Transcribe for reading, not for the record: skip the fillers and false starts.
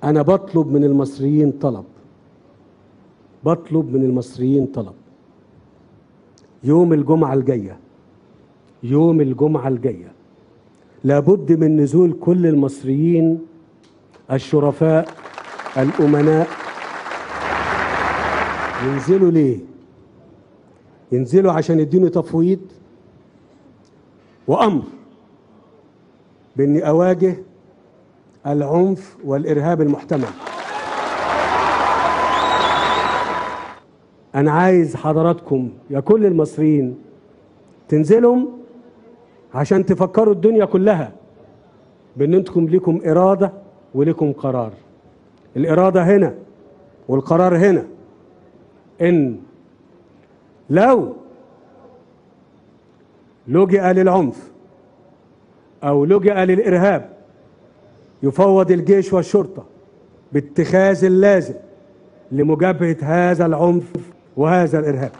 أنا بطلب من المصريين طلب يوم الجمعة الجاية لابد من نزول كل المصريين الشرفاء الأمناء. ينزلوا ليه؟ ينزلوا عشان يديني تفويض وأمر بإني أواجه العنف والإرهاب المحتمل. أنا عايز حضراتكم يا كل المصريين تنزلوا عشان تفكروا الدنيا كلها بأن أنتم لكم إرادة ولكم قرار. الإرادة هنا والقرار هنا، إن لو لجأ للعنف أو لجأ للإرهاب يفوض الجيش والشرطة باتخاذ اللازم لمجابهة هذا العنف وهذا الإرهاب.